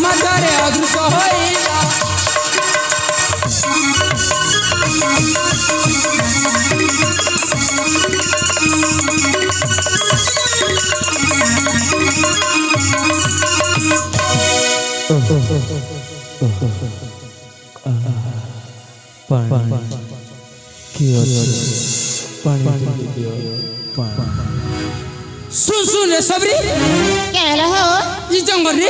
ମାଧ୍ୟରେ ଅଦୃଶ୍ୟ ହୋଇଲା। सुन रे सबरी क्या रहो ई जंगल रे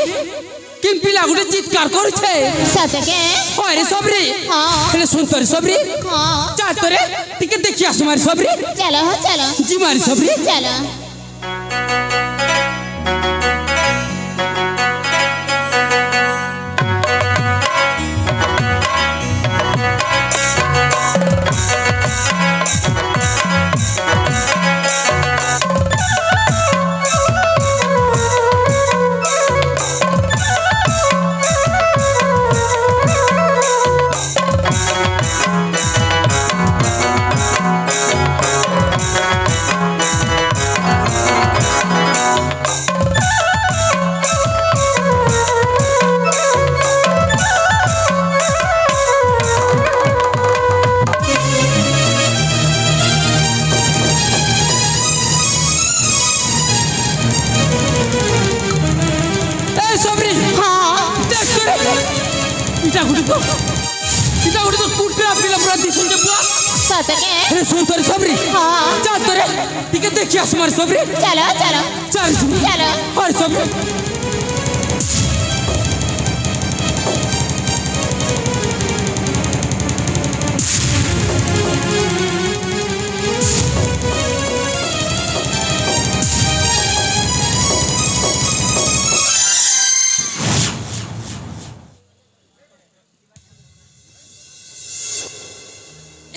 किन पिला गुटे चित्कार करू छे सते के होय रे सबरी हां हेले सुन तोरे सबरी हां चा तोरे टिके देखिया सुमारी सबरी चलो चलो जी मारी सबरी चलो इटा गुटे तो कुटरा पिला पूरा दिसन जे बुआ सते के हे सुन तोरे सबरी हां चा तोरे टिके देखिया सुमारी सबरी चलो चलो चल चलो हर सबरी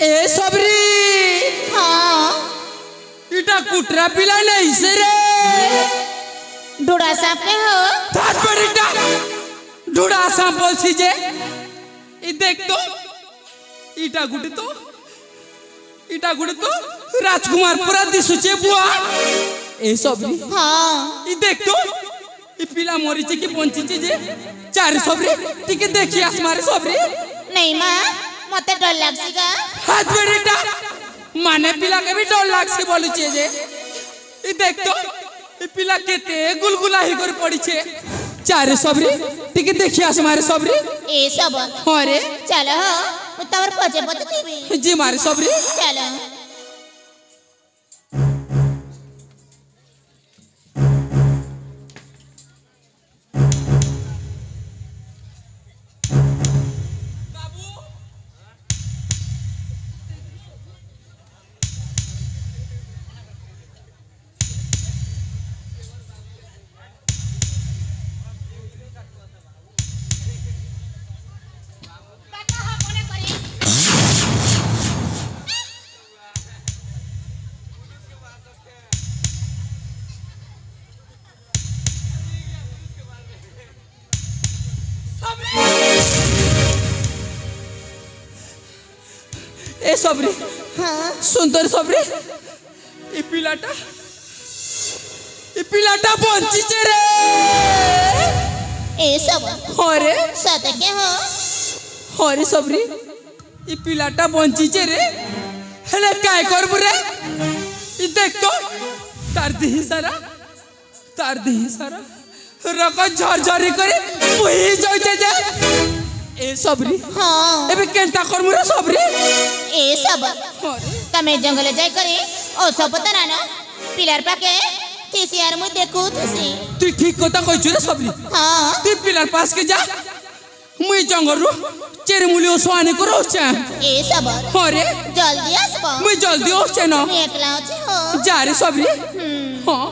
ए सबरी हां इटा कुटरा पिला नहीं से रे डोड़ा साफ के हो थात पर इटा ढूढ़ा सा बोलसी जे ई देख तो इटा गुटे तो राजकुमार पूरा दिसुचे बुआ ए सबरी हां ई देख तो ई पिला मरी छे कि बंची छे जे चार सबरी टिके देखि आसमारे सबरी नहीं मां मते डर लागसी का हाथ बेटा माने पिला के भी डर लागसी बोलु छे जे ई देख तो ई पिला केते गुलगुला ही कर पड़ी छे चार सबरी टिके देखि आसमारे सबरी ए सब अरे चलो हो तवर पचे पचे थीबी जी मारे सबरी चलो ए सबरी हां सुंदर सबरी ई पिलाटा बंची छे रे ए सब अरे सते के हो अरे सबरी ई पिलाटा बंची छे रे हेले काय करबु रे ई देख तो तार देही सारा रक झरझरी करे मुही जाउछे जे ए सबरी हां एबे केनता करमु रे सबरी ए सब अरे तमे जंगल जाय करे ओ सब तना ना पिलर पाके तीसियार मु देखू तुसी तू ठीक कथा कहछु रे सबरी हां तू पिलर पास के जा मुई जंगल रु चेरमुली ओसवाने को रोचा ए सब अरे जल्दी आसबो मुई जल्दी ओछे न मैं एकला अछि हो जा रे सबरी हां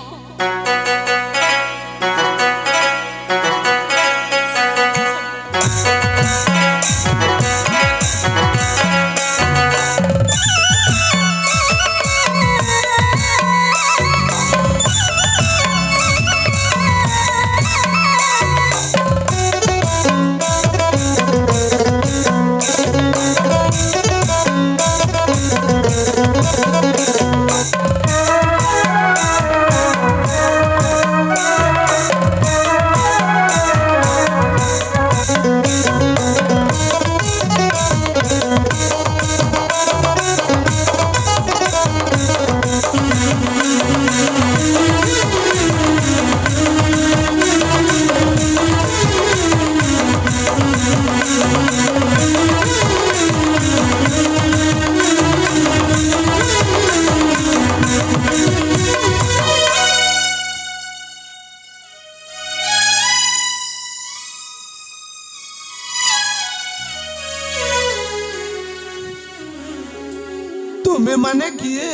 तुम्हें माने किए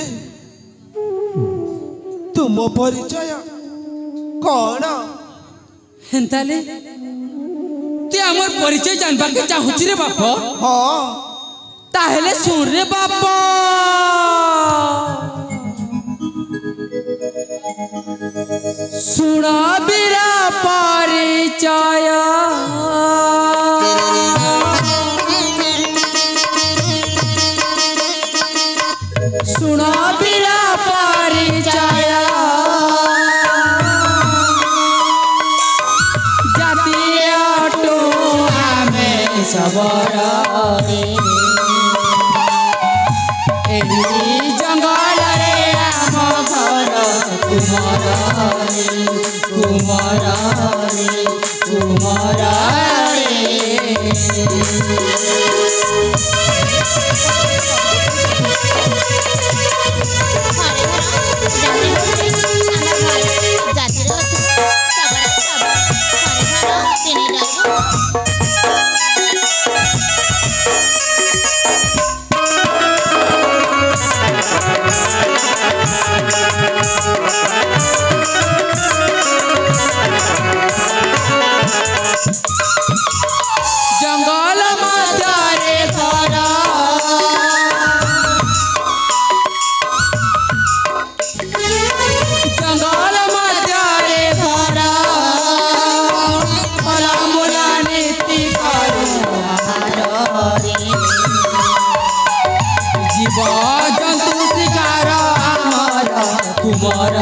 तुम परिचय कौन हेन्ताले तू आमर परिचय जानबा के चाहुची रे बाप हाँ ताहेले सुन रे बाप सुना बिरा परिचय सुना बिरा परिचय जातीय टो आमे सबरा जंगल रे आम घर कुमार जंगल मध्य घर जंगल मध्य घर फला मूला नीति जीव जंतु शिकार आमर कुमार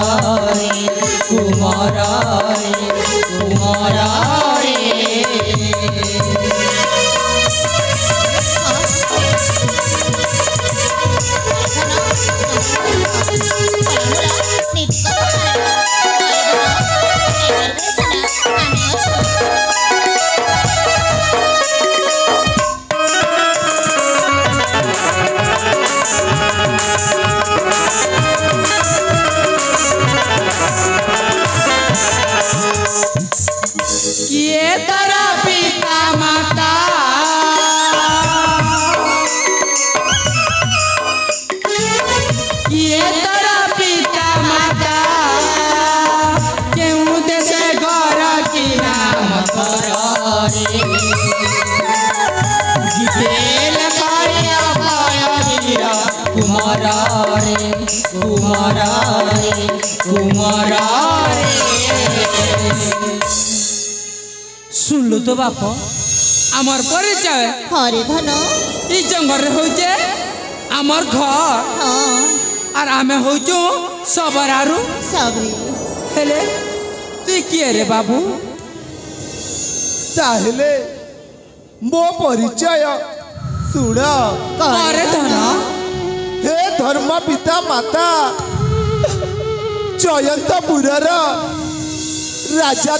किए तेरा पिता माता किए तेरा पिता माता क्यों देश घर की नाम जितेल कुमार सुन लो तो बाप आमर परिचय हरे धन ई जंगल रे होचे आमर घर हाँ और आमे होचो सबरारू सबरी हेले तू किए रे बाबू ताहले मो परिचय सुन करे धन हे धर्म पिता माता जयंतपुर राजा